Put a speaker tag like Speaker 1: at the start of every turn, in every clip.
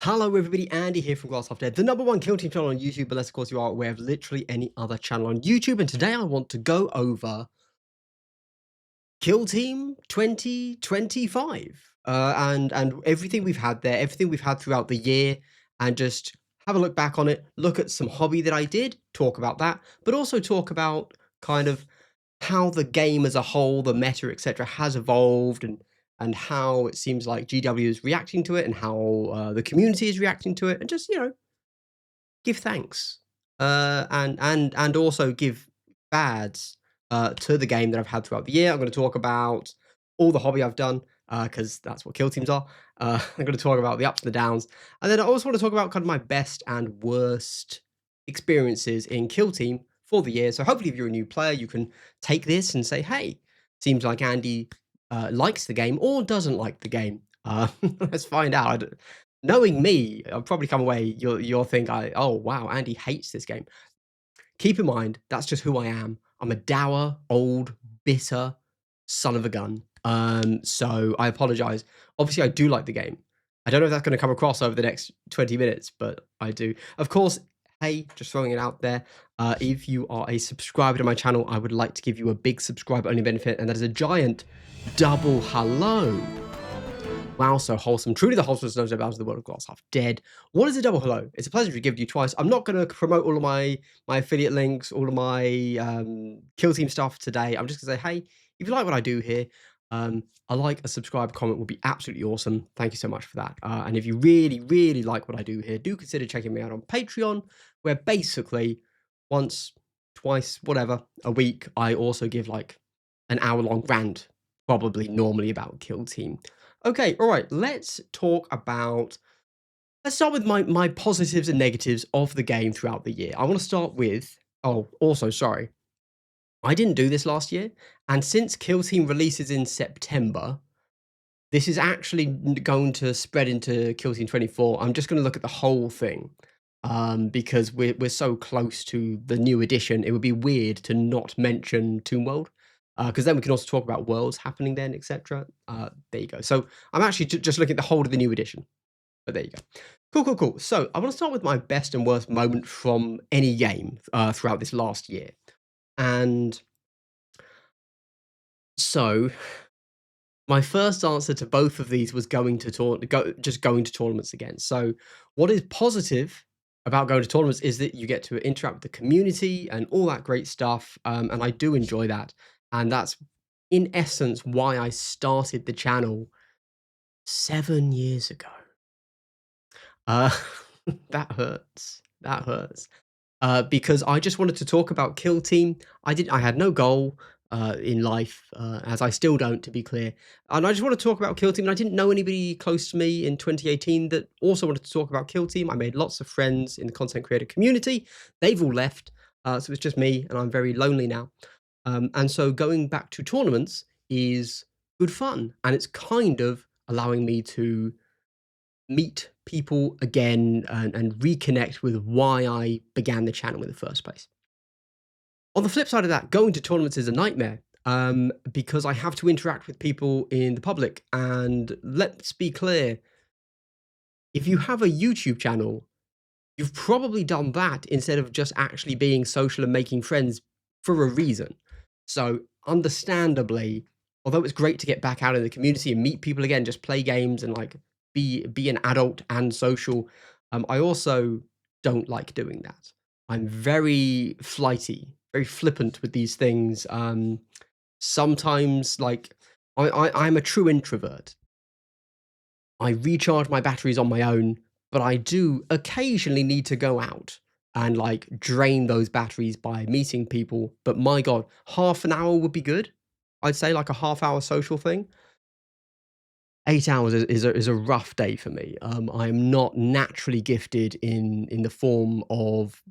Speaker 1: Hello everybody, Andy here from Glass Half Dead, the #1 Kill Team channel on YouTube, unless of course you are aware of literally any other channel on YouTube, and today I want to go over Kill Team 2025, and everything we've had there, everything we've had throughout the year, and just have a look back on it, look at some hobby that I did, talk about that, but also talk about kind of how the game as a whole, the meta, etc., has evolved, and how it seems like GW is reacting to it, and how the community is reacting to it, and just give thanks, and also give bads to the game that I've had throughout the year. I'm going to talk about all the hobby I've done because that's what kill teams are. I'm going to talk about the ups and the downs, and then I also want to talk about kind of my best and worst experiences in kill team for the year. So hopefully, if you're a new player, you can take this and say, "Hey, seems like Andy likes the game or doesn't like the game." Let's find out. Knowing me, I'll probably come away, you'll think "Oh, wow, Andy hates this game." Keep in mind, that's just who I am. I'm a dour, old, bitter son of a gun. So I apologize. Obviously, I do like the game. I don't know if that's gonna come across over the next 20 minutes, but I do. Of course, hey, just throwing it out there, if you are a subscriber to my channel, I would like to give you a big subscriber-only benefit, and that is a giant double hello. Wow, so wholesome. Truly the wholesomest knows about the world of Glass Half Dead. What is a double hello? It's a pleasure to give you twice. I'm not going to promote all of my affiliate links, all of my kill team stuff today. I'm just going to say, hey, if you like what I do here, a like, a subscribe, comment would be absolutely awesome. Thank you so much for that. And if you really, really like what I do here, do consider checking me out on Patreon, where basically once, twice, whatever, a week, I also give like an hour-long rant, probably normally about kill team. Okay, all right. Let's start with my positives and negatives of the game throughout the year. I want to start with. Oh, also, sorry, I didn't do this last year, and since Kill Team releases in September, this is actually going to spread into Kill Team 24. I'm just going to look at the whole thing, because we're so close to the new edition. It would be weird to not mention Tomb World, because then we can also talk about worlds happening then, etc. There you go. So I'm actually just looking at the whole of the new edition. But there you go. Cool, cool, cool. So I want to start with my best and worst moment from any game throughout this last year. And so my first answer to both of these was going to going to tournaments again. So what is positive about going to tournaments is that you get to interact with the community and all that great stuff. And I do enjoy that. And that's in essence why I started the channel 7 years ago. Uh, that hurts. That hurts. Because I just wanted to talk about Kill Team. I had no goal in life, as I still don't, to be clear. And I just want to talk about Kill Team. And I didn't know anybody close to me in 2018 that also wanted to talk about Kill Team. I made lots of friends in the content creator community. They've all left, so it's just me, and I'm very lonely now. And so going back to tournaments is good fun, and it's kind of allowing me to meet people again and reconnect with why I began the channel in the first place. On the flip side of that, going to tournaments is a nightmare because I have to interact with people in the public. And let's be clear, if you have a YouTube channel, you've probably done that instead of just actually being social and making friends for a reason. So understandably, although it's great to get back out in the community and meet people again, just play games and like be an adult and social, I also don't like doing that. I'm very flighty, very flippant with these things. Sometimes, like I'm a true introvert. I recharge my batteries on my own, but I do occasionally need to go out and like drain those batteries by meeting people. But my God, half an hour would be good. I'd say like a half-hour social thing. 8 hours is a rough day for me. I am not naturally gifted in the form of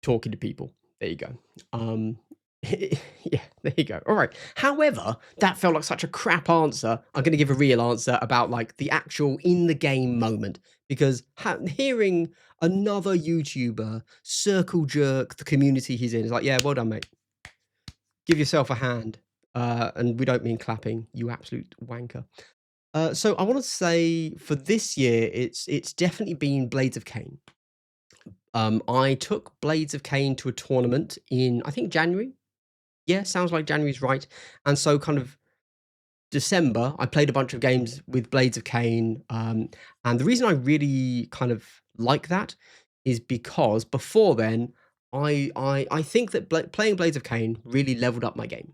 Speaker 1: talking to people. There you go. Yeah, there you go. All right. However, that felt like such a crap answer. I'm going to give a real answer about like the actual in the game moment, because hearing another YouTuber circle jerk the community he's in is like, yeah, well done, mate. Give yourself a hand. And we don't mean clapping, you absolute wanker. So I want to say for this year, it's definitely been Blades of Cain. I took Blades of Cain to a tournament in, I think, January. Yeah, sounds like January's right. And so kind of December, I played a bunch of games with Blades of Cain. And the reason I really kind of like that is because before then, I think that playing Blades of Cain really leveled up my game.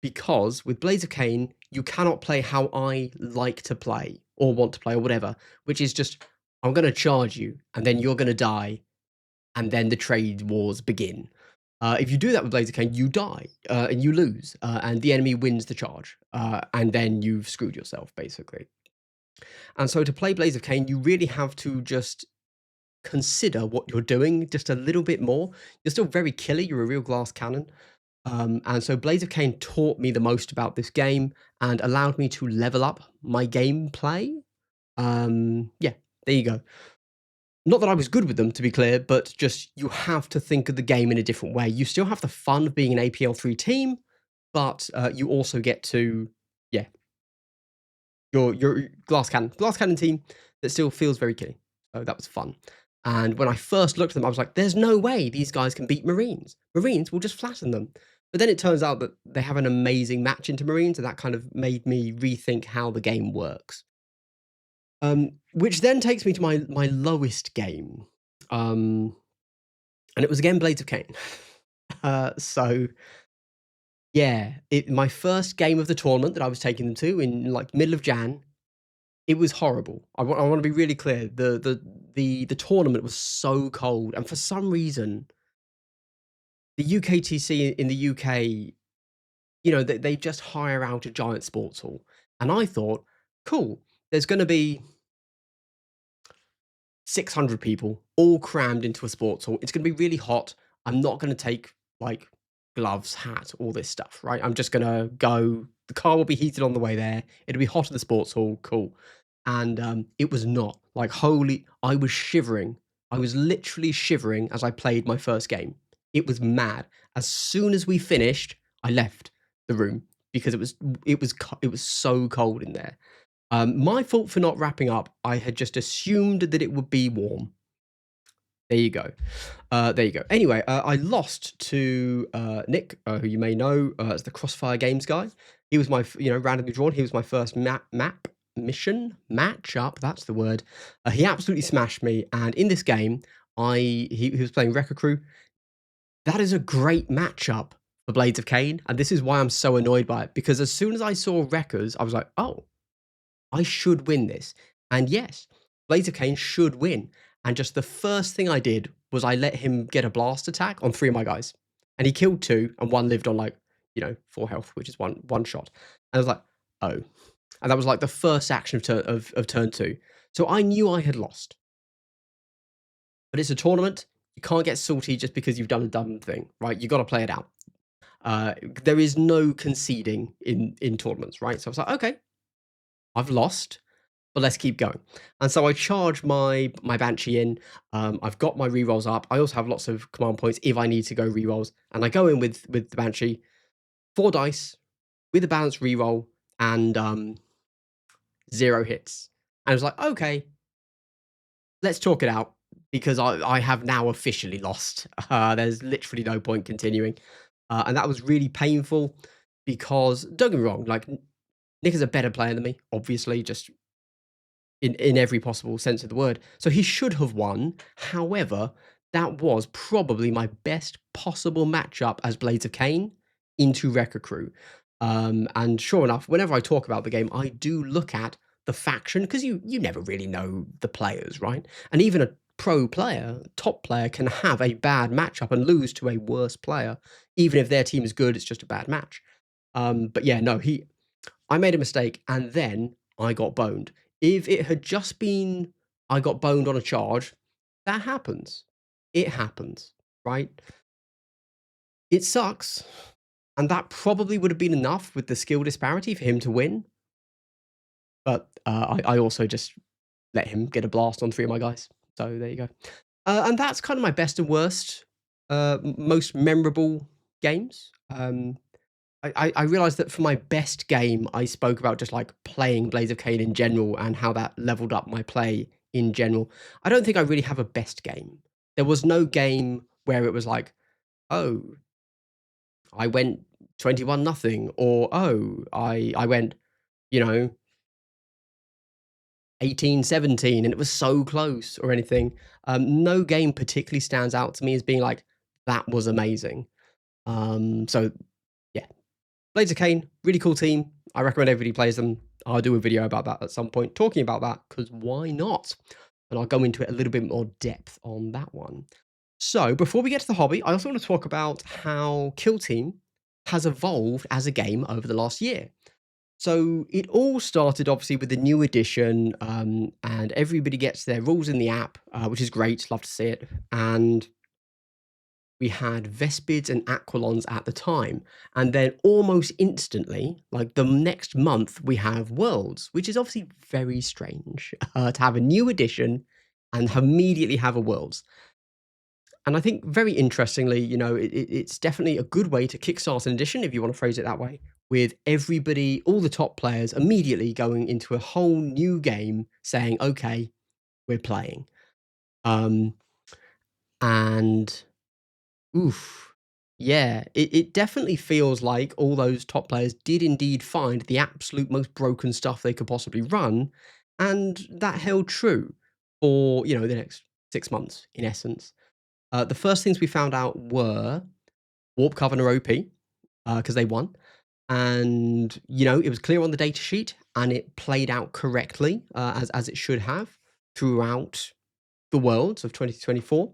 Speaker 1: Because with Blades of Cain, you cannot play how I like to play or want to play or whatever, which is just, I'm going to charge you and then you're going to die and then the trade wars begin. If you do that with Blades of Cain, you die and you lose, and the enemy wins the charge, and then you've screwed yourself, basically. And so to play Blades of Cain, you really have to just consider what you're doing just a little bit more. You're still very killer, you're a real glass cannon. And so Blades of Cain taught me the most about this game and allowed me to level up my gameplay. Yeah, there you go. Not that I was good with them, to be clear, but just you have to think of the game in a different way. You still have the fun of being an APL3 team, but you also get to, yeah, your glass cannon team that still feels very killy. So that was fun. And when I first looked at them, I was like, there's no way these guys can beat Marines. Marines will just flatten them. But then it turns out that they have an amazing match into Marines, and that kind of made me rethink how the game works. Which then takes me to my lowest game. And it was again Blades of Cain. So yeah, my first game of the tournament that I was taking them to in like middle of Jan, it was horrible. I want to be really clear. The tournament was so cold, and for some reason, the UKTC in the UK, they just hire out a giant sports hall, and I thought, cool, there's going to be 600 people all crammed into a sports hall. It's going to be really hot. I'm not going to take like gloves, hat, all this stuff, right? I'm just going to go. The car will be heated on the way there. It'll be hot in the sports hall. Cool. And it was not like holy. I was shivering. I was literally shivering as I played my first game. It was mad. As soon as we finished, I left the room because it was so cold in there. My fault for not wrapping up. I had just assumed that it would be warm. There you go. There you go. Anyway, I lost to Nick, who you may know as the Crossfire Games guy. He was my, randomly drawn. He was my first mission matchup. That's the word. He absolutely smashed me. And in this game, he was playing Wrecker Crew. That is a great matchup for Blades of Cain, and this is why I'm so annoyed by it. Because as soon as I saw Wreckers, I was like, oh, I should win this. And yes, Blades of Cain should win. And just the first thing I did was I let him get a blast attack on 3 of my guys. And he killed 2, and 1 lived on 4 health, which is one shot. And I was like, oh. And that was like the first action of turn 2. So I knew I had lost. But it's a tournament. You can't get salty just because you've done a dumb thing, right? You got to play it out. There is no conceding in tournaments, right? So I was like, okay, I've lost, but let's keep going. And so I charge my Banshee in. I've got my rerolls up. I also have lots of command points if I need to go rerolls. And I go in with the Banshee, 4 dice with a balanced reroll and 0 hits. And I was like, okay, let's talk it out because I have now officially lost. There's literally no point continuing. And that was really painful because, don't get me wrong, like Nick is a better player than me, obviously, just in every possible sense of the word. So he should have won. However, that was probably my best possible matchup as Blades of Cain into Wrecker Crew. And sure enough, whenever I talk about the game, I do look at the faction because you never really know the players, right? And even a pro player, top player, can have a bad matchup and lose to a worse player, even if their team is good. It's just a bad match. But yeah, no, I made a mistake and then I got boned. If it had just been I got boned on a charge, that happens. It happens, right? It sucks. And that probably would have been enough with the skill disparity for him to win. But I also just let him get a blast on 3 of my guys. So there you go. And that's kind of my best and worst, most memorable games. I realized that for my best game, I spoke about just, like, playing Blades of Kain in general and how that leveled up my play in general. I don't think I really have a best game. There was no game where it was like, "Oh, I went 21 nothing," or, "Oh, I went, you know, 18-17, and it was so close," or anything. No game particularly stands out to me as being like, "That was amazing." So yeah, Blades of Kain, really cool team. I recommend everybody plays them. I'll do a video about that at some point, talking about that, because why not? And I'll go into it a little bit more depth on that one. So before we get to the hobby, I also want to talk about how Kill Team has evolved as a game over the last year. So it all started obviously with the new edition, and everybody gets their rules in the app, which is great. Love to see it. And we had Vespids and Aquilons at the time. And then almost instantly, like the next month, we have Worlds, which is obviously very strange to have a new edition and immediately have a Worlds. And I think very interestingly, it's definitely a good way to kickstart an edition, if you want to phrase it that way, with everybody, all the top players immediately going into a whole new game saying, okay, we're playing. Um, and oof, yeah, it definitely feels like all those top players did indeed find the absolute most broken stuff they could possibly run. And that held true for, the next 6 months, in essence. The first things we found out were Warp Coven are OP, because they won. And, it was clear on the data sheet and it played out correctly, as it should have throughout the Worlds of 2024.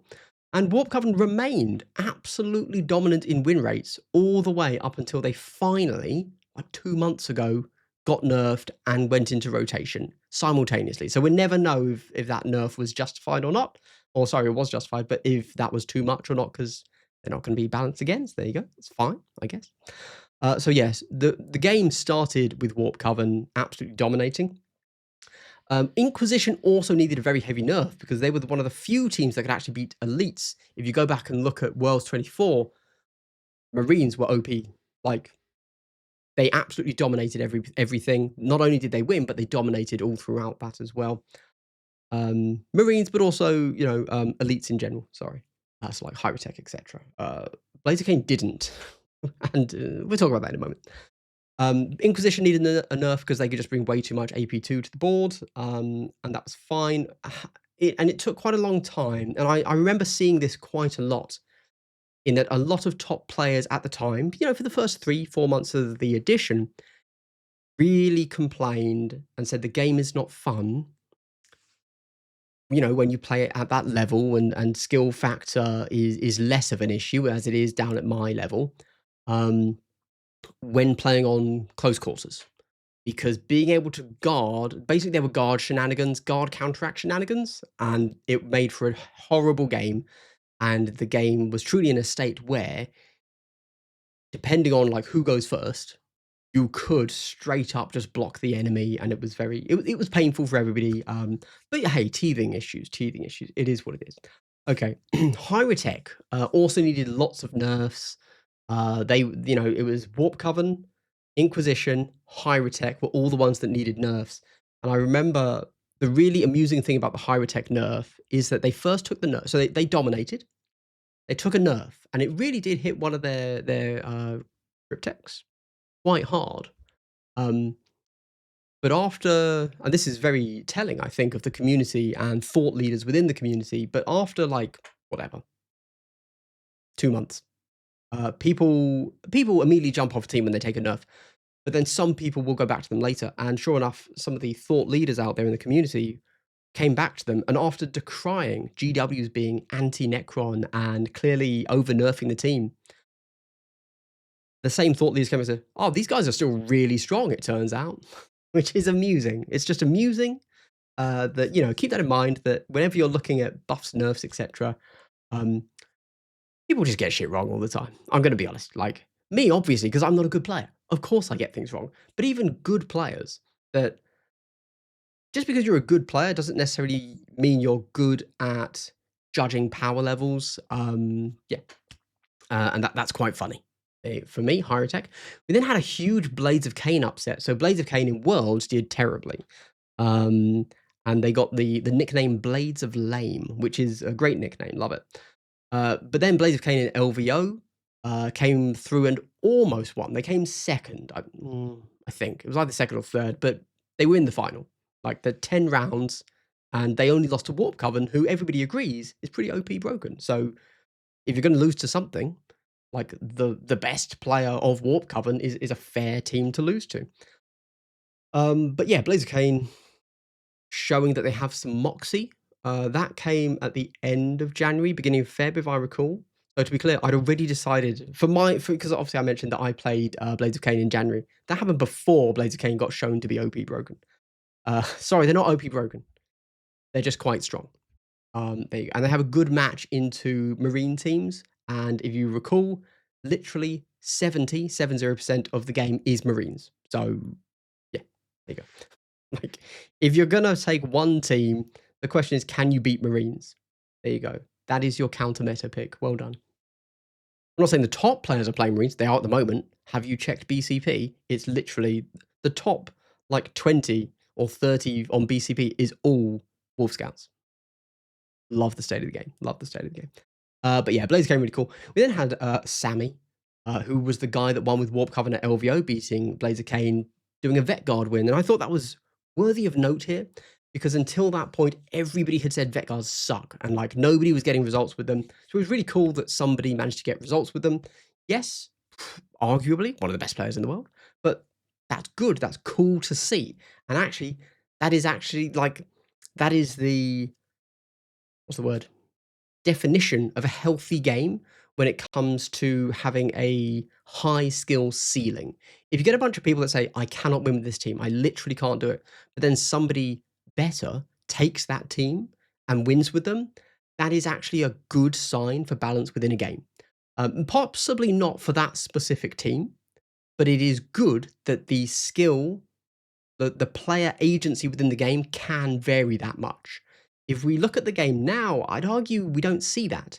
Speaker 1: And Warp Coven remained absolutely dominant in win rates all the way up until they finally, like 2 months ago, got nerfed and went into rotation simultaneously. So we'll never know if that nerf was justified or not. Or sorry, it was justified, but if that was too much or not, because they're not going to be balanced again. So there you go. It's fine, I guess. So yes, the game started with Warp Coven absolutely dominating. Inquisition also needed a very heavy nerf because they were one of the few teams that could actually beat elites. If you go back and look at Worlds 24, Marines were OP. Like, they absolutely dominated everything. Not only did they win, but they dominated all throughout that as well. Marines, but also, elites in general. Sorry. So like Hyrotech, etc. Blades of Kain didn't. And we'll talk about that in a moment. Inquisition needed a nerf because they could just bring way too much AP2 to the board, and that was fine. It took quite a long time, and I remember seeing this quite a lot, in that a lot of top players at the time, for the first 3-4 months of the edition, really complained and said the game is not fun. When you play it at that level, and skill factor is less of an issue as it is down at my level, when playing on close quarters. Because being able to guard, basically there were guard shenanigans, guard counteract shenanigans, and it made for a horrible game. And the game was truly in a state where, depending on like who goes first, you could straight up just block the enemy, and it was it was painful for everybody. But hey, teething issues. It is what it is. Okay, Hyrotech also needed lots of nerfs. It was Warp Coven, Inquisition, Hyrotech were all the ones that needed nerfs. And I remember the really amusing thing about the Hyrotech nerf is that they first took the nerf. So they dominated. They took a nerf, and it really did hit one of their cryptechs quite hard. But after, and this is very telling, I think, of the community and thought leaders within the community, but after like, whatever, 2 months, people immediately jump off a team when they take a nerf. But then some people will go back to them later. And sure enough, some of the thought leaders out there in the community came back to them. And after decrying GWs being anti-Necron and clearly over-nerfing the team, the same thought leaders came and said, oh, these guys are still really strong, it turns out, which is amusing. It's just amusing that, keep that in mind, that whenever you're looking at buffs, nerfs, etc., people just get shit wrong all the time. I'm going to be honest. Like me, obviously, because I'm not a good player. Of course I get things wrong. But even good players, that just because you're a good player doesn't necessarily mean you're good at judging power levels. And that's quite funny. for me, higher attack. We then had a huge Blades of Cain upset. So Blades of Cain in Worlds did terribly. Um, and they got the nickname Blades of Lame, which is a great nickname. Love it. But then Blades of Cain in LVO came through and almost won. They came second, I think. It was either second or third, but they were in the final. Like the 10 rounds, and they only lost to Warp Coven, who everybody agrees is pretty OP broken. So if you're going to lose to something, like the best player of Warp Coven is a fair team to lose to. But yeah, Blades of Cain showing that they have some moxie. That came at the end of January, beginning of Feb, if I recall. So to be clear, I'd already decided because obviously I mentioned that I played Blades of Cain in January. That happened before Blades of Cain got shown to be OP broken. Sorry, they're not OP broken. They're just quite strong. They have a good match into Marine teams. And if you recall, literally 70% of the game is Marines. So yeah, there you go. Like, if you're gonna take one team, the question is, can you beat Marines? There you go. That is your counter meta pick. Well done. I'm not saying the top players are playing Marines. They are at the moment. Have you checked BCP? It's literally the top like 20 or 30 on BCP is all Wolf Scouts. Love the state of the game. Love the state of the game. But yeah, Blaze came really cool. We then had Sammy, who was the guy that won with Warp Coven at LVO, beating Blazer Kane, doing a Vet Guard win. And I thought that was worthy of note here, because until that point, everybody had said Vet Guards suck, and like nobody was getting results with them. So it was really cool that somebody managed to get results with them. Yes, arguably one of the best players in the world, but that's good. That's cool to see. And actually, that is the, what's the word? Definition of a healthy game when it comes to having a high skill ceiling. If you get a bunch of people that say, I cannot win with this team, I literally can't do it, but then somebody better takes that team and wins with them, that is actually a good sign for balance within a game. Possibly not for that specific team, but it is good that the skill, the player agency within the game can vary that much. If we look at the game now, I'd argue we don't see that.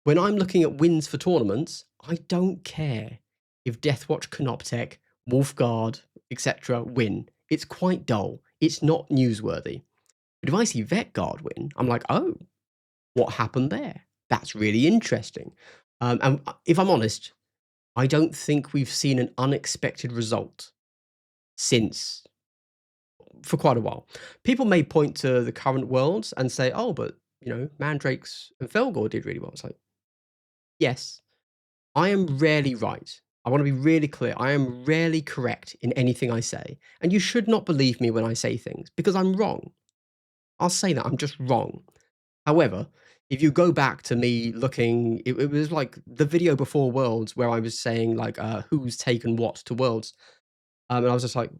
Speaker 1: When I'm looking at wins for tournaments, I don't care if Deathwatch, Canoptech, Wolfguard, etc. win. It's quite dull. It's not newsworthy. But if I see Vetguard win, I'm like, oh, what happened there? That's really interesting. And if I'm honest, I don't think we've seen an unexpected result for quite a while. People may point to the current worlds and say, oh, but, Mandrakes and Felgor did really well. It's like, yes, I am rarely right. I want to be really clear. I am rarely correct in anything I say. And you should not believe me when I say things, because I'm wrong. I'll say that. I'm just wrong. However, if you go back to me looking, it was like the video before Worlds where I was saying, like, who's taken what to Worlds. And I was just like,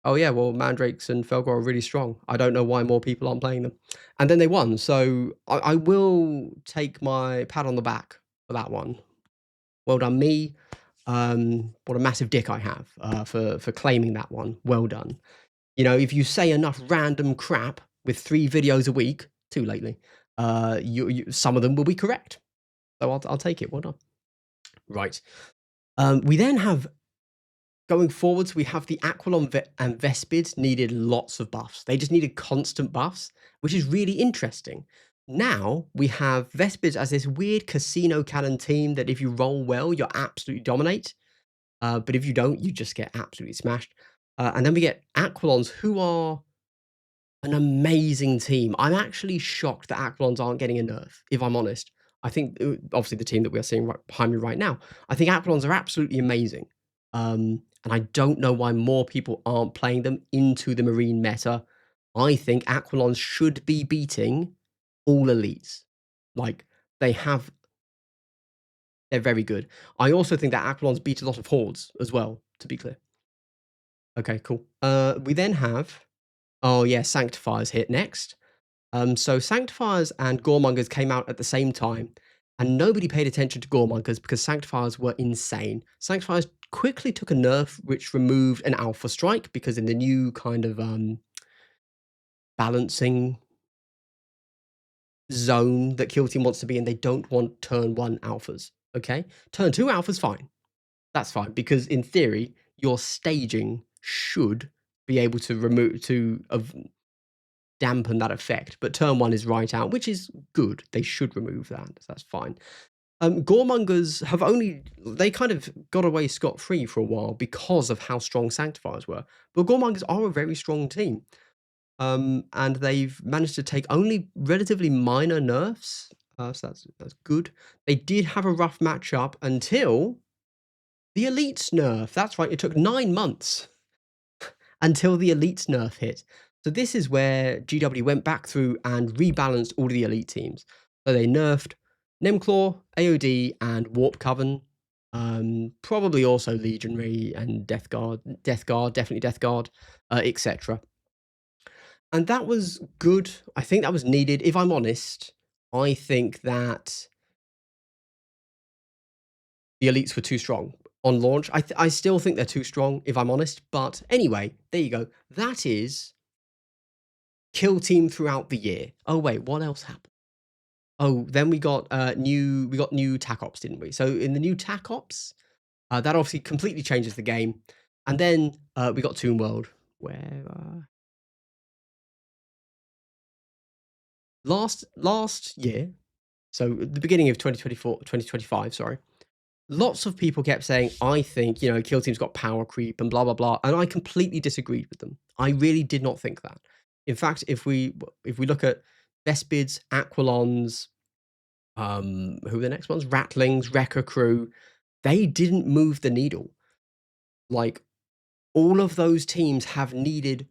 Speaker 1: oh yeah, well, Mandrakes and Felgor are really strong. I don't know why more people aren't playing them. And then they won. So I will take my pat on the back for that one. Well done, me. What a massive dick I have for claiming that one. Well done. If you say enough random crap with 3 videos a week, too lately, some of them will be correct. So I'll take it. Well done. Right. We then have, going forwards, we have the Aquilon and Vespid needed lots of buffs. They just needed constant buffs, which is really interesting. Now we have Vespids as this weird casino cannon team that if you roll well, you'll absolutely dominate. But if you don't, you just get absolutely smashed. And then we get Aquilons, who are an amazing team. I'm actually shocked that Aquilons aren't getting a nerf, if I'm honest. I think, obviously, the team that we are seeing right behind me right now, I think Aquilons are absolutely amazing. And I don't know why more people aren't playing them into the Marine meta. I think Aquilons should be beating all elites. Like, they're very good. I also think that Aquilons beat a lot of hordes as well, to be clear. Okay, cool. We then have, oh yeah, Sanctifiers hit next. So Sanctifiers and Goremongers came out at the same time, and nobody paid attention to Goremongers because Sanctifiers were insane. Sanctifiers quickly took a nerf which removed an Alpha Strike, because in the new kind of balancing zone that Kill Team wants to be in, they don't want turn 1 alphas. Okay, turn 2 alphas, fine. That's fine because in theory, your staging should be able to dampen that effect. But turn one is right out, which is good. They should remove that. So that's fine. Goremongers have only they kind of got away scot free for a while because of how strong Sanctifiers were. But Goremongers are a very strong team. And they've managed to take only relatively minor nerfs. So that's good. They did have a rough matchup until the Elites nerf. That's right. It took 9 months until the Elites nerf hit. So this is where GW went back through and rebalanced all of the elite teams. So they nerfed Nemclaw, AOD, and Warp Coven. Probably also Legionary and Death Guard, definitely Death Guard, etc. And that was good. I think that was needed. If I'm honest, I think that the elites were too strong on launch. I still think they're too strong, if I'm honest. But anyway, there you go. That is kill team throughout the year. Oh wait, what else happened? Oh, then we got new TAC ops, didn't we? So in the new TAC ops, that obviously completely changes the game. And then we got Toon World, where last year, so at the beginning of 2025, sorry, lots of people kept saying, I think, Kill Team's got power creep and blah, blah, blah. And I completely disagreed with them. I really did not think that. In fact, if we look at Vespids, Aquilons, who are the next ones? Rattlings, Wrecker Crew, they didn't move the needle. Like, all of those teams have needed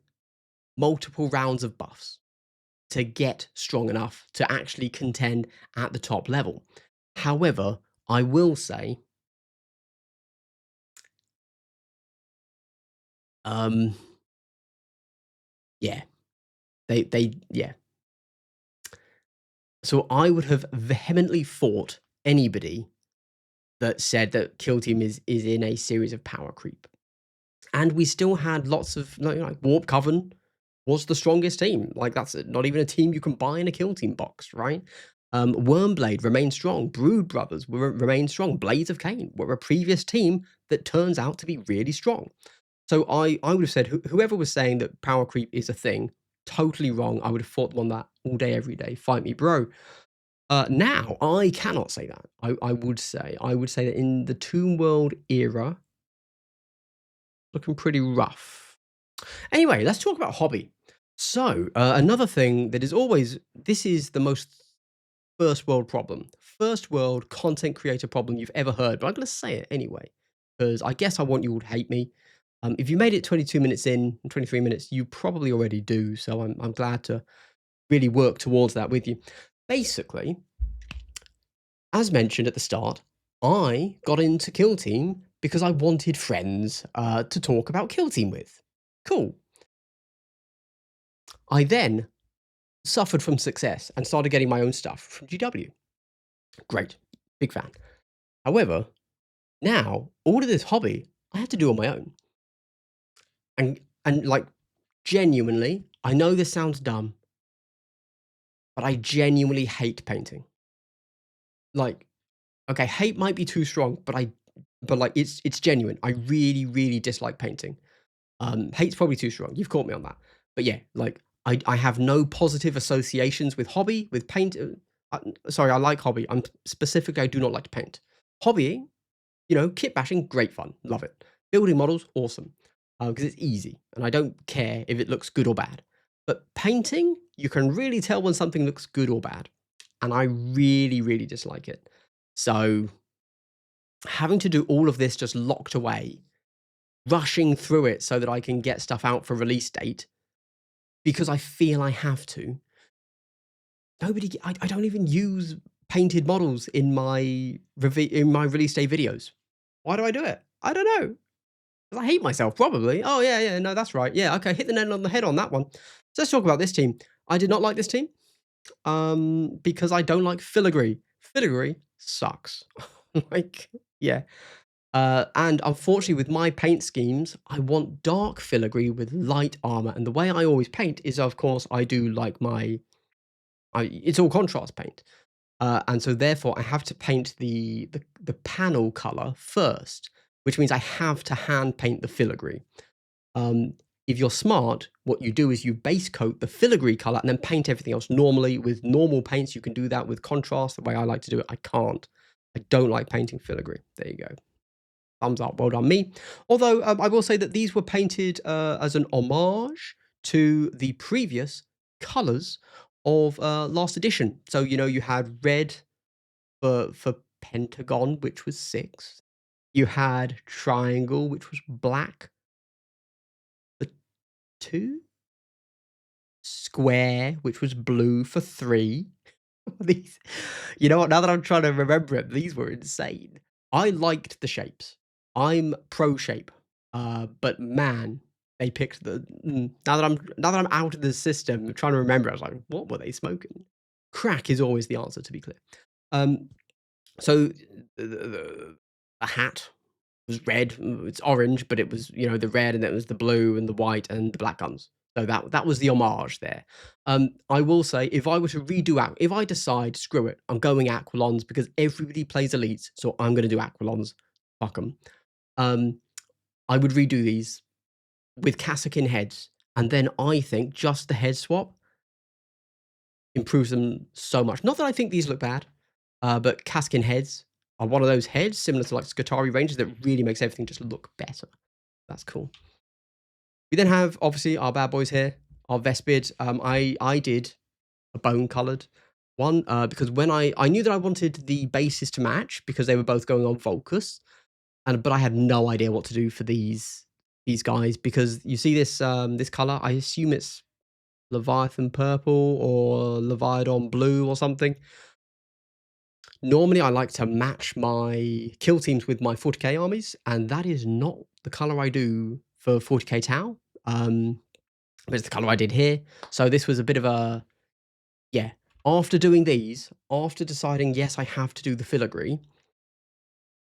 Speaker 1: multiple rounds of buffs to get strong enough to actually contend at the top level. However, I will say, yeah, yeah. So I would have vehemently fought anybody that said that Kill Team is in a series of power creep. And we still had lots of like Warp Coven was the strongest team. Like that's not even a team you can buy in a Kill Team box, right? Wormblade remained strong. Brood Brothers remained strong. Blades of Cain were a previous team that turns out to be really strong. So I would have said whoever was saying that power creep is a thing, totally wrong. I would have fought them on that all day, every day. Fight me, bro. Now I cannot say that. I would say that in the Toon World era, looking pretty rough. Anyway, let's talk about hobby. So another thing that is always this is the most first world problem, first world content creator problem you've ever heard. But I'm going to say it anyway because I guess I want you all to hate me. If you made it 22 minutes in, 23 minutes, you probably already do. So I'm glad to really work towards that with you. Basically, as mentioned at the start, I got into Kill Team because I wanted friends to talk about Kill Team with. Cool. I then suffered from success and started getting my own stuff from GW. Great. Big fan. However, now all of this hobby I have to do on my own. And like genuinely, I know this sounds dumb, but I genuinely hate painting. Like, okay, hate might be too strong, but like it's genuine. I really, really dislike painting. Hate's probably too strong. You've caught me on that. But yeah, like I have no positive associations with hobby, with paint. Sorry, I like hobby. I'm specifically, I do not like to paint. Hobby, kit bashing, great fun. Love it. Building models, awesome. Because it's easy and I don't care if it looks good or bad. But painting, you can really tell when something looks good or bad. And I really, really dislike it. So having to do all of this just locked away, rushing through it so that I can get stuff out for release date because I feel I have to. I don't even use painted models in my release day videos. Why do I do it? I don't know. 'Cause I hate myself, probably. Oh yeah, no, that's right. Yeah, okay, hit the nail on the head on that one. So let's talk about this team. I did not like this team because I don't like filigree. Filigree sucks. Like, yeah. And unfortunately, with my paint schemes, I want dark filigree with light armor. And the way I always paint is, of course, I do like it's all contrast paint. And so therefore, I have to paint the panel color first which means I have to hand paint the filigree. If you're smart, what you do is you base coat the filigree color and then paint everything else. Normally, with normal paints, you can do that. With contrast, the way I like to do it, I can't. I don't like painting filigree. There you go. Thumbs up. Well done, me. Although I will say that these were painted as an homage to the previous colors of last edition. So, you know, you had red for pentagon, which was 6. You had triangle, which was black for 2. Square, which was blue for 3. These, you know what? Now that I'm trying to remember it, these were insane. I liked the shapes. I'm pro shape, but man, they picked the. Now that I'm out of the system, trying to remember, I was like, what were they smoking? Crack is always the answer, to be clear. So the hat was red. It's orange, but it was, you know, the red, and then it was the blue and the white and the black guns. So that was the homage there. I will say, if I were to redo if I decide, screw it, I'm going Aquilons because everybody plays elites, so I'm going to do Aquilons. Fuck them. I would redo these with Kassakin heads, and then I think just the head swap improves them so much. Not that I think these look bad, but Kassakin heads are one of those heads similar to like Skitarii Rangers that really makes everything just look better. That's cool. We then have, obviously, our bad boys here, our Vespid. I did a bone-coloured one because when I knew that I wanted the bases to match because they were both going on Volcus, but I had no idea what to do for these guys because you see this this colour. I assume it's Leviathan purple or Leviathan blue or something. Normally, I like to match my kill teams with my 40k armies, and that is not the colour I do for 40k Tau. But it's the colour I did here. So this was a bit of a, yeah. After doing these, after deciding, yes, I have to do the filigree,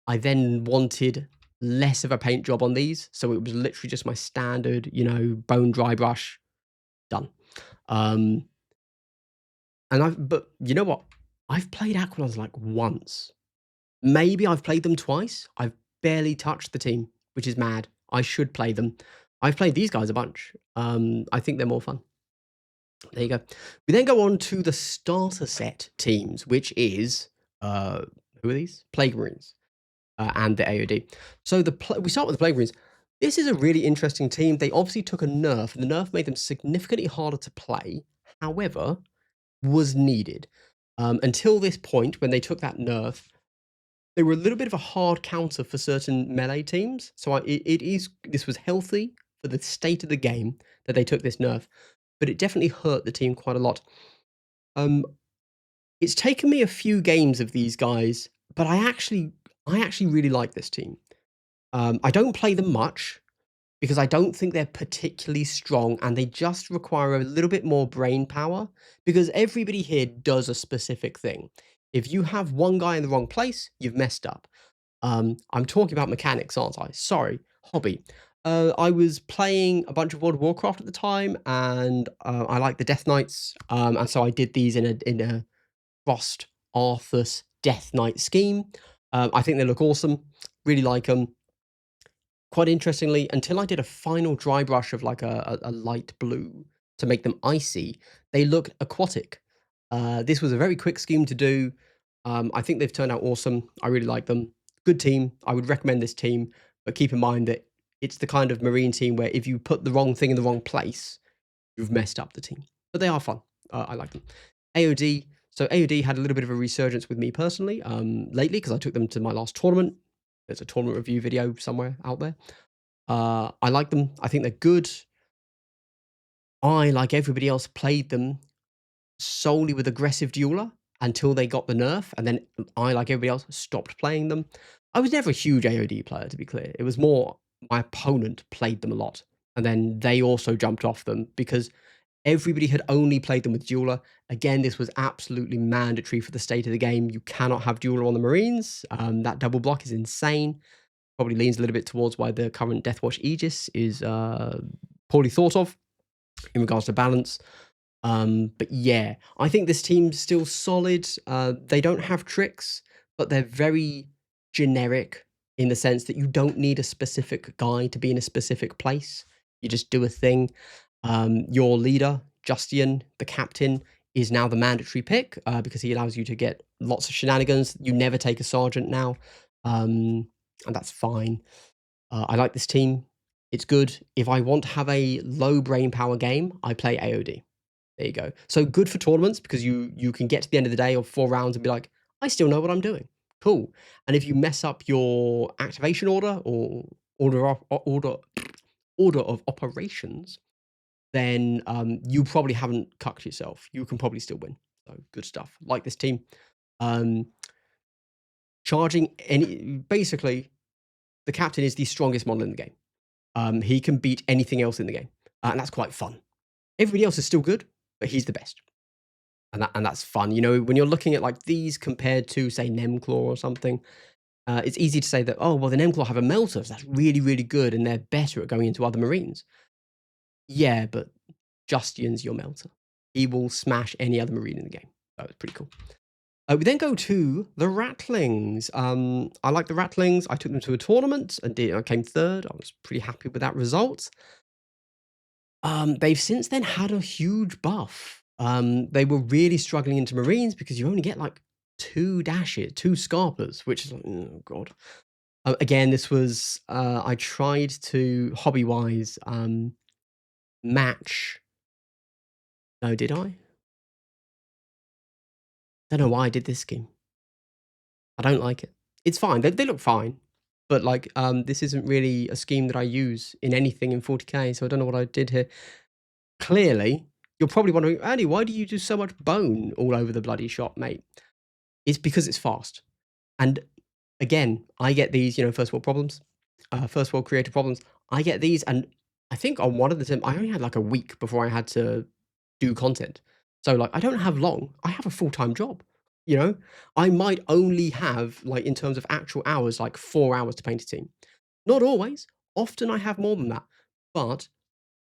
Speaker 1: I then wanted less of a paint job on these. So it was literally just my standard, you know, bone dry brush, done. But you know what? I've played Aquilons like once. Maybe I've played them twice. I've barely touched the team, which is mad. I should play them. I've played these guys a bunch. I think they're more fun. There you go. We then go on to the starter set teams, which is who are these? Plague Marines and the AOD. So we start with the Plague Marines. This is a really interesting team. They obviously took a nerf, and the nerf made them significantly harder to play. However, was needed. Until this point, when they took that nerf, they were a little bit of a hard counter for certain melee teams. So this was healthy for the state of the game that they took this nerf, but it definitely hurt the team quite a lot. It's taken me a few games of these guys, but I actually really like this team. I don't play them much because I don't think they're particularly strong, and they just require a little bit more brain power because everybody here does a specific thing. If you have one guy in the wrong place, you've messed up. I'm talking about mechanics, aren't I? Sorry, hobby. I was playing a bunch of World of Warcraft at the time, and I like the Death Knights, and so I did these in a Frost Arthas Death Knight scheme. I think they look awesome. Really like them. Quite interestingly, until I did a final dry brush of like a light blue to make them icy, they look aquatic. This was a very quick scheme to do. I think they've turned out awesome. I really like them. Good team. I would recommend this team, but keep in mind that it's the kind of Marine team where if you put the wrong thing in the wrong place, you've messed up the team. But they are fun. I like them. AOD. So AOD had a little bit of a resurgence with me personally lately because I took them to my last tournament. There's a tournament review video somewhere out there. I like them. I think they're good. I, like everybody else, played them solely with aggressive dueler until they got the nerf, and then I, like everybody else, stopped playing them. I was never a huge AOD player, to be clear. It was more my opponent played them a lot, and then they also jumped off them because everybody had only played them with dueler. Again, this was absolutely mandatory for the state of the game. You cannot have dueler on the Marines. That double block is insane. Probably leans a little bit towards why the current Deathwatch Aegis is poorly thought of in regards to balance. But yeah, I think this team's still solid. They don't have tricks, but they're very generic. in the sense that you don't need a specific guy to be in a specific place. You just do a thing. Your leader, Justian, the captain, is now the mandatory pick because he allows you to get lots of shenanigans. You never take a sergeant now, and that's fine. I like this team. It's good. If I want to have a low brain power game, I play AOD. There you go. So good for tournaments because you can get to the end of the day of 4 rounds and be like, I still know what I'm doing. Cool. And if you mess up your activation order or order of operations, then you probably haven't cucked yourself. You can probably still win. So good stuff. Like this team. Charging any basically, the captain is the strongest model in the game. He can beat anything else in the game, and that's quite fun. Everybody else is still good, but he's the best. And that's fun. You know, when you're looking at like these compared to say Nemclaw or something, it's easy to say that, oh, well, the Nemclaw have a melter, so that's really, really good, and they're better at going into other marines. Yeah, but Justian's your melter. He will smash any other marine in the game. So it's pretty cool. We then go to the Rattlings. I like the Rattlings. I took them to a tournament and I came third. I was pretty happy with that result. They've since then had a huge buff. They were really struggling into Marines because you only get like 2 dashes, 2 Scarpers, which is like, oh god. Again, this was I tried to hobby-wise match. No, did I? Don't know why I did this scheme. I don't like it. It's fine. They look fine, but like this isn't really a scheme that I use in anything in 40k. So I don't know what I did here. Clearly, you're probably wondering, Andy, why do you do so much bone all over the bloody shop, mate? It's because it's fast. And again, I get these, you know, first world problems, first world creative problems. I get these, and I think on one of the time, I only had like a week before I had to do content. So like, I don't have long. I have a full-time job. You know, I might only have like in terms of actual hours, like 4 hours to paint a team. Not always. Often I have more than that. But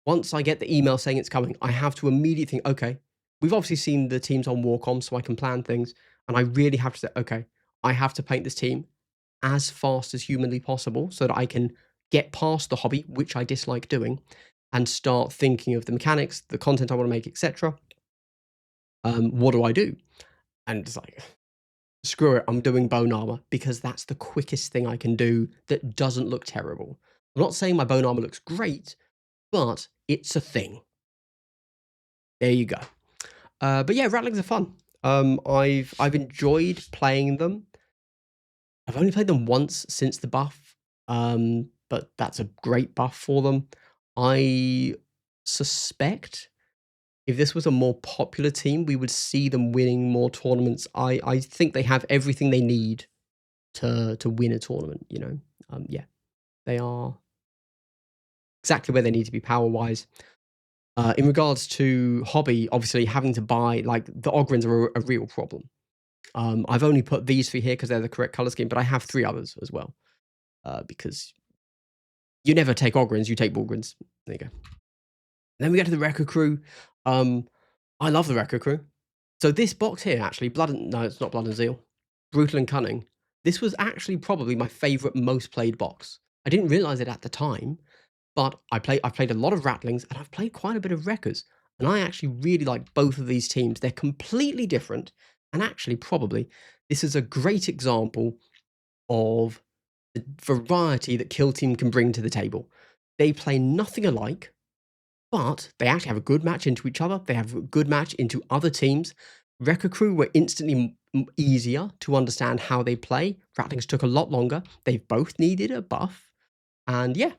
Speaker 1: once I get the email saying it's coming, I have to immediately think, okay, we've obviously seen the teams on Warcom, so I can plan things. And I really have to say, okay, I have to paint this team as fast as humanly possible so that I can get past the hobby, which I dislike doing, and start thinking of the mechanics, the content I want to make, etc. What do I do? And it's like, screw it, I'm doing bone armor because that's the quickest thing I can do that doesn't look terrible. I'm not saying my bone armor looks great, but it's a thing. There you go. But yeah, Rattlings are fun. I've enjoyed playing them. I've only played them once since the buff, but that's a great buff for them. I suspect if this was a more popular team, we would see them winning more tournaments. I think they have everything they need to win a tournament, you know. Yeah, they are exactly where they need to be power-wise. In regards to hobby, obviously having to buy, like, the Ogrins are a real problem. I've only put these 3 here because they're the correct color scheme, but I have 3 others as well, because you never take Ogrins, you take Bullgrins. There you go. Then we get to the Wrecker Crew. I love the Wrecker Crew. So this box here, actually, no, it's not Blood and Zeal. Brutal and Cunning. This was actually probably my favorite, most played box. I didn't realize it at the time, but I've played a lot of Rattlings, and I've played quite a bit of Wreckers. And I actually really like both of these teams. They're completely different. And actually, probably, this is a great example of the variety that Kill Team can bring to the table. They play nothing alike, but they actually have a good match into each other. They have a good match into other teams. Wrecker Crew were instantly easier to understand how they play. Rattlings took a lot longer. They've both needed a buff. And yeah,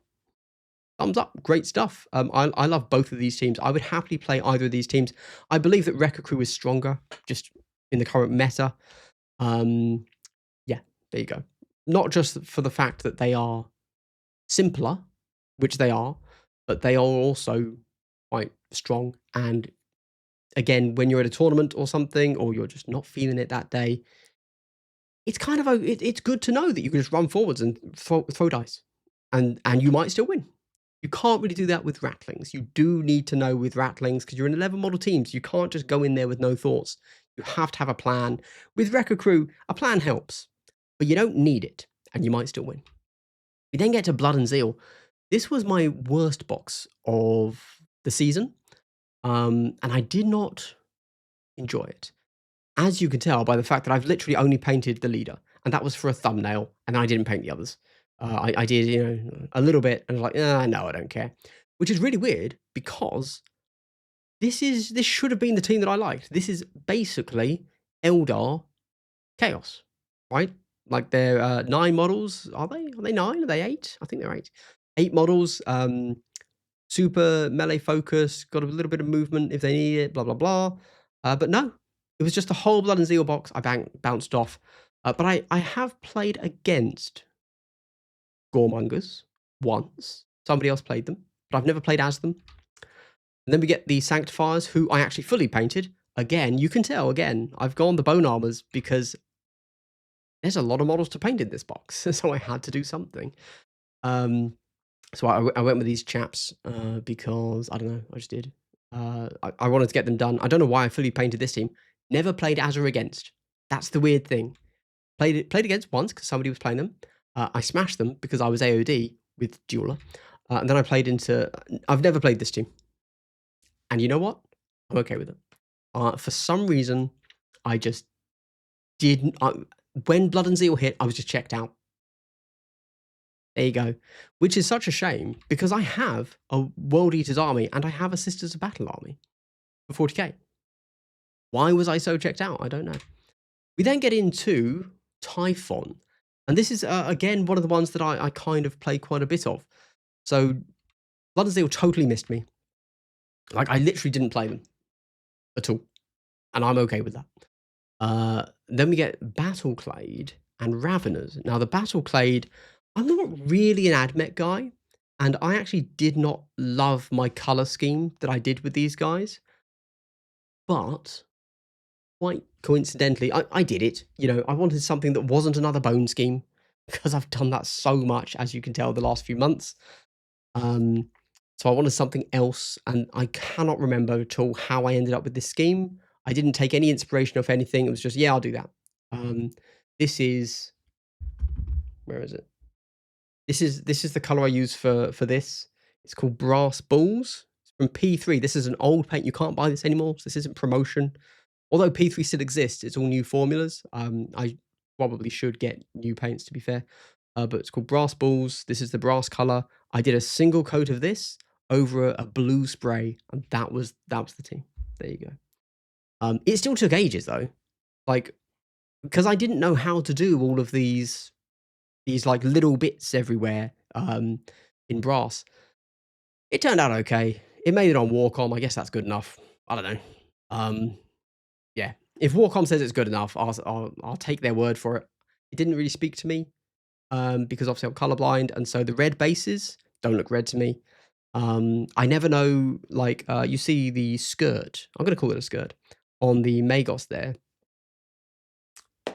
Speaker 1: thumbs up. Great stuff. I love both of these teams. I would happily play either of these teams. I believe that Wrecker Crew is stronger, just in the current meta. Yeah, there you go. Not just for the fact that they are simpler, which they are, but they are also quite strong. And again, when you're at a tournament or something, or you're just not feeling it that day, it's kind of it's good to know that you can just run forwards and throw dice, and you might still win. You can't really do that with Rattlings. You do need to know with Rattlings because you're in 11 model teams. You can't just go in there with no thoughts. You have to have a plan. With Wrecker Crew, a plan helps, but you don't need it. and you might still win. We then get to Blood and Zeal. This was my worst box of the season, and I did not enjoy it. As you can tell by the fact that I've literally only painted the leader, and that was for a thumbnail, and I didn't paint the others. I did, a little bit, and I was like, no, I don't care. Which is really weird because this should have been the team that I liked. This is basically Eldar Chaos, right? Like they're 9 models. Are they? Are they 9? Are they 8? I think they're 8. 8 models. Super melee focus. Got a little bit of movement if they need it. Blah blah blah. But no, it was just a whole Blood and Zeal box. I bounced off. But I have played against Goremongers once. Somebody else played them, but I've never played as them. And then we get the Sanctifiers, who I actually fully painted. Again, you can tell, I've gone the Bone Armors because there's a lot of models to paint in this box, so I had to do something. So I went with these chaps because, I don't know, I just did. I wanted to get them done. I don't know why I fully painted this team. Never played as or against. That's the weird thing. Played against once because somebody was playing them. I smashed them because I was AOD with Dueler. And then I played into... I've never played this team. And you know what? I'm okay with it. For some reason, I just didn't... when Blood and Zeal hit, I was just checked out. There you go. Which is such a shame, because I have a World Eaters army, and I have a Sisters of Battle army for 40k. Why was I so checked out? I don't know. We then get into Typhon. And this is, again, one of the ones that I kind of play quite a bit of. So, Blood and Zeal totally missed me. Like, I literally didn't play them at all. And I'm okay with that. Then we get Battleclade and Raveners. Now, the Battleclade, I'm not really an AdMech guy, and I actually did not love my color scheme that I did with these guys. But, quite coincidentally, I did it. I wanted something that wasn't another bone scheme, because I've done that so much, as you can tell, the last few months. So I wanted something else, and I cannot remember at all how I ended up with this scheme. I didn't take any inspiration off anything. It was just, yeah, I'll do that. This is... Where is it? This is the color I use for this. It's called Brass Balls. It's from P3. This is an old paint. You can't buy this anymore. So this isn't promotion. Although P3 still exists, it's all new formulas. I probably should get new paints, to be fair. But it's called Brass Balls. This is the brass color. I did a single coat of this over a blue spray, and that was the team. There you go. It still took ages though, like, because I didn't know how to do all of these like little bits everywhere in brass. It turned out okay. It made it on Warcom. I guess that's good enough. I don't know. Yeah, if Warcom says it's good enough, I'll take their word for it. It didn't really speak to me because obviously I'm colorblind, and so the red bases don't look red to me. I never know, like, you see the skirt, I'm going to call it a skirt, on the Magos there.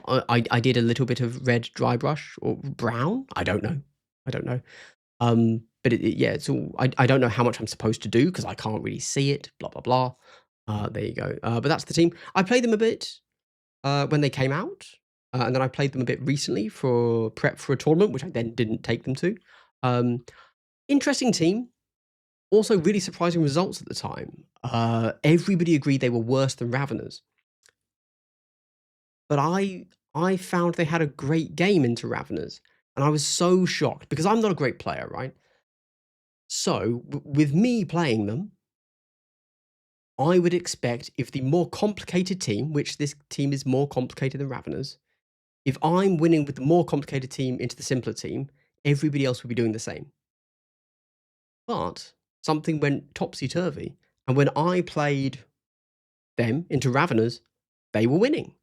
Speaker 1: I did a little bit of red dry brush, or brown, I don't know. But yeah, it's all, I don't know how much I'm supposed to do, because I can't really see it, blah, blah, blah. There you go. But that's the team. I played them a bit when they came out, and then I played them a bit recently for prep for a tournament, which I then didn't take them to. Interesting team. Also, really surprising results at the time. Everybody agreed they were worse than Raveners. But I found they had a great game into Raveners. And I was so shocked, because I'm not a great player, right? So, with me playing them, I would expect if the more complicated team, which this team is more complicated than Raveners, if I'm winning with the more complicated team into the simpler team, everybody else would be doing the same. But something went topsy-turvy, and when I played them into Raveners, they were winning.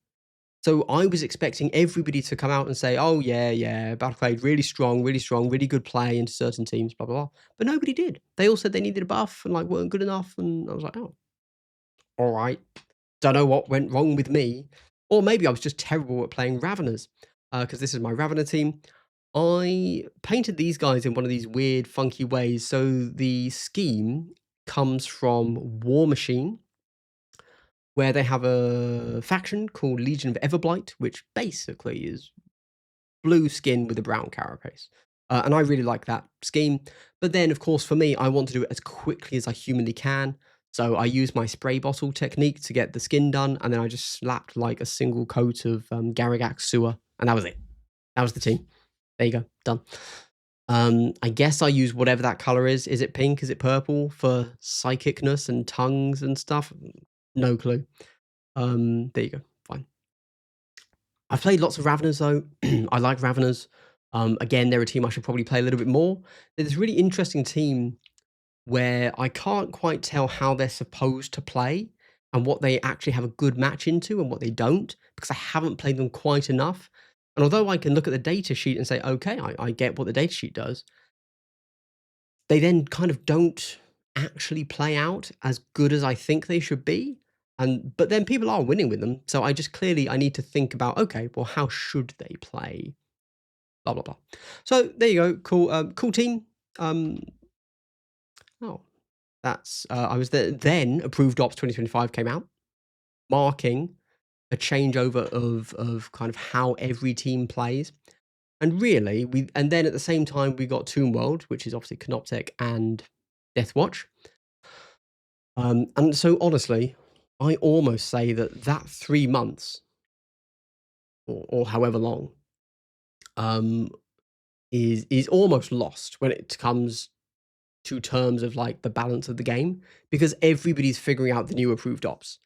Speaker 1: So I was expecting everybody to come out and say, oh, yeah, Battleclade, really strong, really good play into certain teams, blah, blah, blah. But nobody did. They all said they needed a buff and, like, weren't good enough, and I was like, oh, all right. Don't know what went wrong with me. Or maybe I was just terrible at playing Raveners, because this is my Ravener team. I painted these guys in one of these weird, funky ways. So the scheme comes from War Machine, where they have a faction called Legion of Everblight, which basically is blue skin with a brown carapace. And I really like that scheme. But then, of course, for me, I want to do it as quickly as I humanly can. So I use my spray bottle technique to get the skin done, and then I just slapped like a single coat of Garrigax sewer, and that was it. That was the team. There you go, done. I guess I use whatever that color is. Is it pink? Is it purple for psychicness and tongues and stuff? No clue. There you go. Fine. I've played lots of Raveners though. I like Raveners. Again, they're a team I should probably play a little bit more. There's this really interesting team where I can't quite tell how they're supposed to play and what they actually have a good match into and what they don't, because I haven't played them quite enough. And although I can look at the data sheet and say, okay, I get what the data sheet does, they then kind of don't actually play out as good as I think they should be. But then people are winning with them. So I need to think about, okay, well, how should they play? Blah, blah, blah. So there you go. Cool, cool team. Oh, that's, I was there then. Approved Ops 2025 came out, marking a changeover of kind of how every team plays. And really, and then at the same time, we got Tomb World, which is obviously Canoptech and Deathwatch. And so honestly, I almost say that 3 months or however long is almost lost when it comes to terms of like the balance of the game, because everybody's figuring out the new approved ops,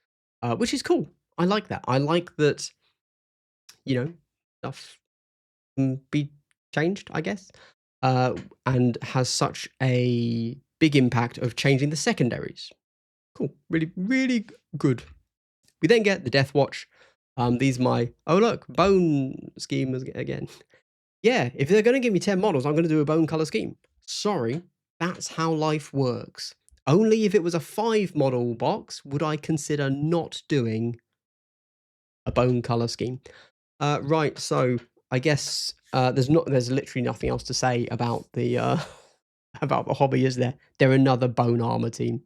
Speaker 1: which is cool. I like that. I like that, stuff can be changed, I guess, and has such a big impact of changing the secondaries. Cool. Really, really good. We then get the Death Watch. These are my, oh look, bone scheme again. Yeah, if they're going to give me 10 models, I'm going to do a bone color scheme. Sorry, that's how life works. Only if it was a 5 model box would I consider not doing a bone color scheme. Right, so I guess there's literally nothing else to say about the about the hobby, is there? They're another bone armor team.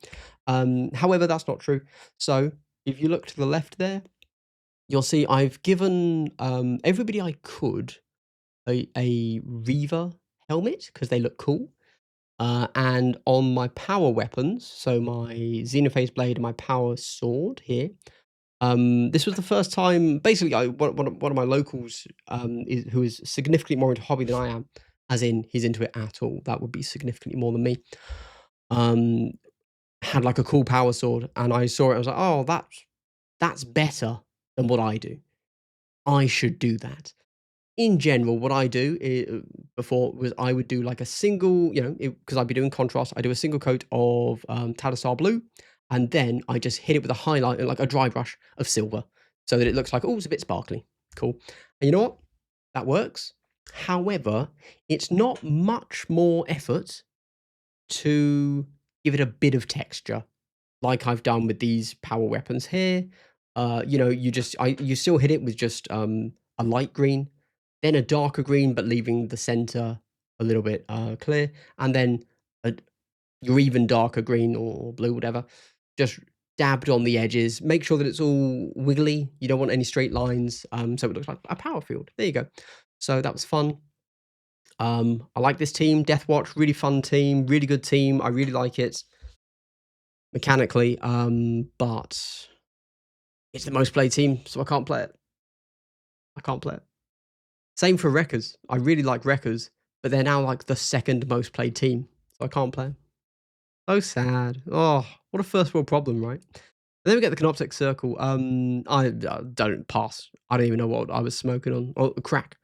Speaker 1: However, that's not true. So if you look to the left there, you'll see I've given everybody I could a Reaver helmet because they look cool. And on my power weapons, so my Xenophase blade and my power sword here, this was the first time. Basically, one of my locals, who is significantly more into hobby than I am, as in he's into it at all. That would be significantly more than me. Had like a cool power sword, and I saw it. I was like, oh, that's better than what I do. I should do that. In general, what I do before was I would do like a single, because I'd be doing contrast. I do a single coat of Talisar blue, and then I just hit it with a highlight, like a dry brush of silver, so that it looks like, oh, it's a bit sparkly. Cool. And you know what? That works. However, it's not much more effort to give it a bit of texture, like I've done with these power weapons here. You still hit it with just a light green, then a darker green, but leaving the center a little bit clear, and then your even darker green or blue, whatever, just dabbed on the edges. Make sure that it's all wiggly. You don't want any straight lines, so it looks like a power field. There you go. So that was fun. I like this team, Deathwatch, really fun team, really good team. I really like it mechanically, but it's the most played team, so I can't play it. I can't play it. Same for Wreckers. I really like Wreckers, but they're now like the second most played team, so I can't play. So sad. Oh, what a first world problem, right? And then we get the Canoptech Circle. I don't pass. I don't even know what I was smoking on. Oh, crack.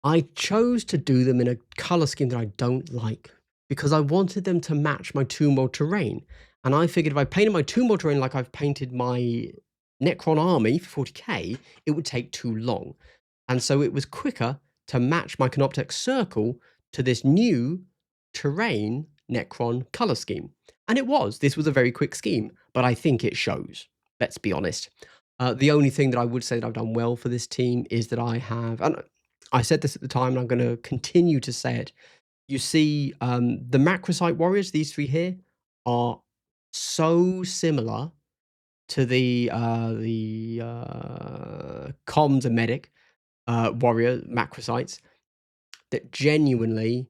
Speaker 1: I chose to do them in a color scheme that I don't like because I wanted them to match my Tomb World terrain. And I figured if I painted my Tomb World terrain like I've painted my Necron army for 40k, it would take too long. And so it was quicker to match my Canoptech Circle to this new terrain Necron color scheme. And it was. This was a very quick scheme, but I think it shows. Let's be honest. The only thing that I would say that I've done well for this team is that I have, and I said this at the time, and I'm going to continue to say it. You see, the Macrosite Warriors, these 3 here, are so similar to the comms and medic. warrior macrosites that genuinely,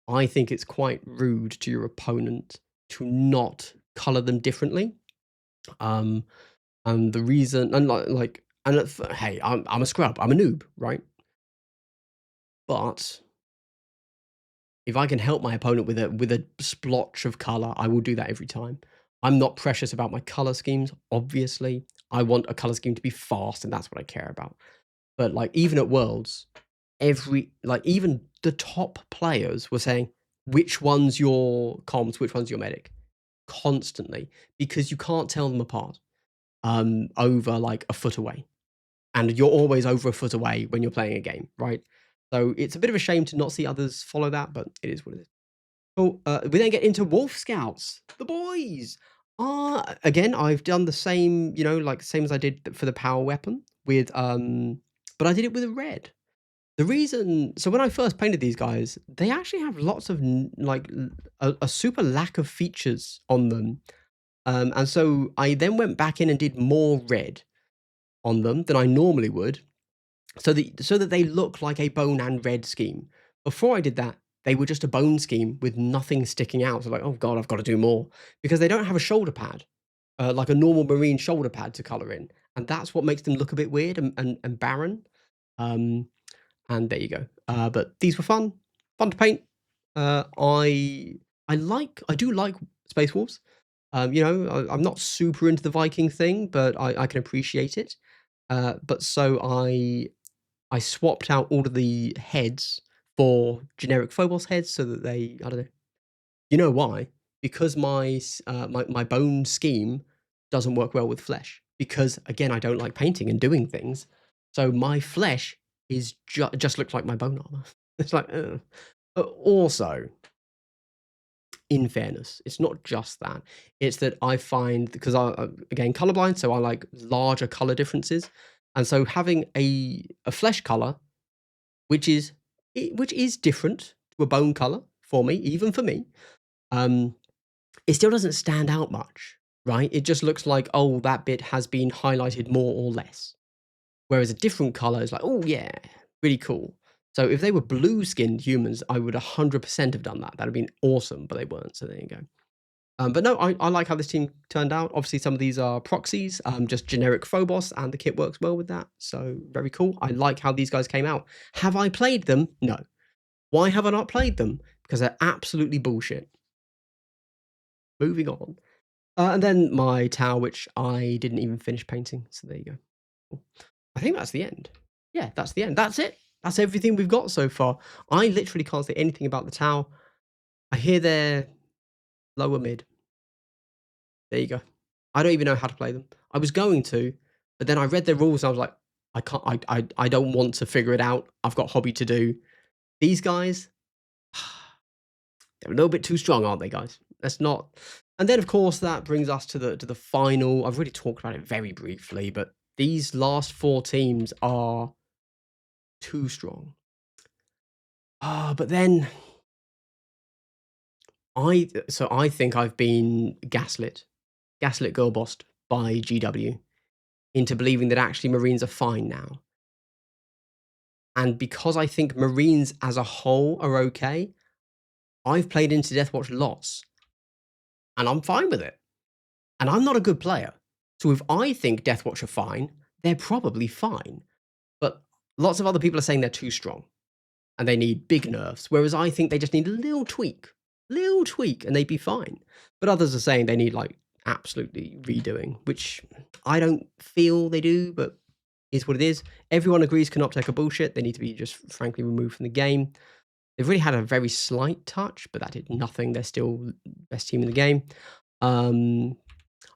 Speaker 1: I think it's quite rude to your opponent to not color them differently. And the reason, and hey, I'm a scrub, I'm a noob, right? But if I can help my opponent with a splotch of color, I will do that every time. I'm not precious about my color schemes, obviously. I want a color scheme to be fast, and that's what I care about. But like even at Worlds, even the top players were saying which one's your comms, which one's your medic, constantly, because you can't tell them apart over like a foot away, and you're always over a foot away when you're playing a game, right? So it's a bit of a shame to not see others follow that, but it is what it is. Cool. We then get into Wolf Scouts, the boys. Again, I've done the same, like same as I did for the power weapon with, but I did it with a red. The reason, so when I first painted these guys, they actually have lots of a super lack of features on them, and so I then went back in and did more red on them than I normally would, so that they look like a bone and red scheme. Before I did that, they were just a bone scheme with nothing sticking out. So like, oh god, I've got to do more, because they don't have a shoulder pad, like a normal marine shoulder pad to color in, and that's what makes them look a bit weird and barren. And there you go. But these were fun to paint. I do like Space Wolves. I'm not super into the Viking thing, but I can appreciate it. But so I swapped out all of the heads for generic Phobos heads, so that I don't know. You know why? Because my bone scheme doesn't work well with flesh. Because again, I don't like painting and doing things, so my flesh is just looks like my bone armor. It's like, ugh. But also, in fairness, it's not just that. It's that I find, because again colorblind, so I like larger color differences, and so having a flesh color, which is different to a bone color for me, even for me, it still doesn't stand out much, right? It just looks like, oh, that bit has been highlighted more or less. Whereas a different color is like, oh yeah, really cool. So if they were blue-skinned humans, I would 100% have done that. That'd have been awesome, but they weren't. So there you go. But no, I like how this team turned out. Obviously, some of these are proxies, just generic Phobos, and the kit works well with that. So very cool. I like how these guys came out. Have I played them? No. Why have I not played them? Because they're absolutely bullshit. Moving on. And then my Tau, which I didn't even finish painting. So there you go. Cool. I think that's the end. Yeah, that's the end. That's it. That's everything we've got so far. I literally can't say anything about the Tau. I hear they're lower mid. There you go. I don't even know how to play them. I was going to, but then I read their rules and I was like, I can't, I don't want to figure it out. I've got hobby to do. These guys, they're a little bit too strong, aren't they, guys? That's not. And then, of course, that brings us to the final. I've already talked about it very briefly, but these last 4 teams are too strong. But then I think I've been gaslit girl bossed by GW into believing that actually Marines are fine now. And because I think Marines as a whole are okay, I've played into Deathwatch lots, and I'm fine with it. And I'm not a good player. So if I think Deathwatch are fine, they're probably fine. But lots of other people are saying they're too strong and they need big nerfs, whereas I think they just need a little tweak, and they'd be fine. But others are saying they need like absolutely redoing, which I don't feel they do, but is what it is. Everyone agrees Canoptech are bullshit. They need to be just frankly removed from the game. They've really had a very slight touch, but that did nothing. They're still best team in the game.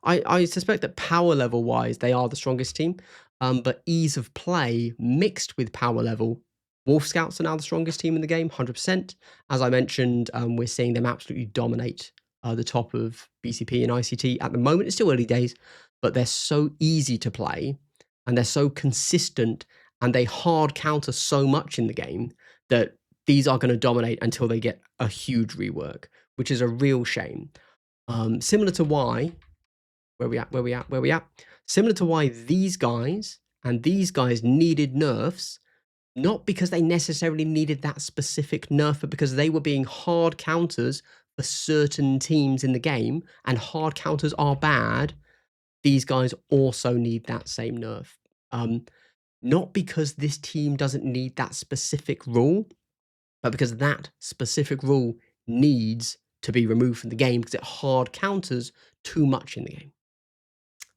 Speaker 1: I suspect that power level wise, they are the strongest team. But ease of play mixed with power level, Wolf Scouts are now the strongest team in the game, 100%. As I mentioned, we're seeing them absolutely dominate the top of BCP and ICT at the moment. It's still early days, but they're so easy to play and they're so consistent and they hard counter so much in the game that these are going to dominate until they get a huge rework, which is a real shame. Similar to why, where we at? Similar to why these guys and these guys needed nerfs, not because they necessarily needed that specific nerf, but because they were being hard counters for certain teams in the game, and hard counters are bad. These guys also need that same nerf. Um, Not because this team doesn't need that specific rule, but because that specific rule needs to be removed from the game because it hard counters too much in the game.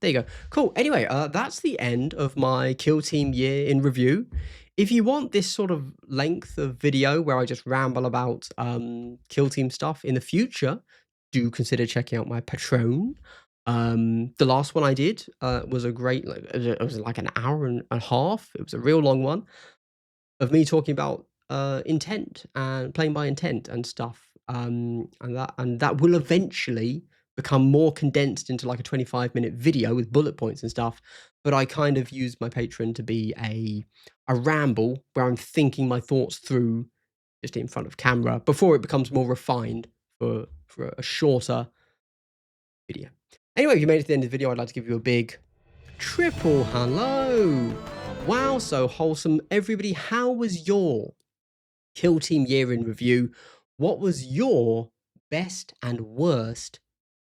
Speaker 1: There you go. Cool. Anyway, that's the end of my Kill Team year in review. If you want this sort of length of video where I just ramble about Kill Team stuff in the future, do consider checking out my Patreon. The last one I did was a great, like, it was like an hour and a half. It was a real long one of me talking about intent and playing by intent and stuff. And that will eventually become more condensed into like a 25-minute video with bullet points and stuff. But I kind of use my Patreon to be a ramble where I'm thinking my thoughts through just in front of camera before it becomes more refined for a shorter video. Anyway, if you made it to the end of the video, I'd like to give you a big triple hello. Wow, so wholesome. Everybody, how was your Kill Team year in review? What was your best and worst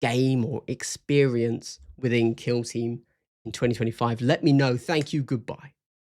Speaker 1: game or experience within Kill Team in 2025? Let me know. Thank you. Goodbye.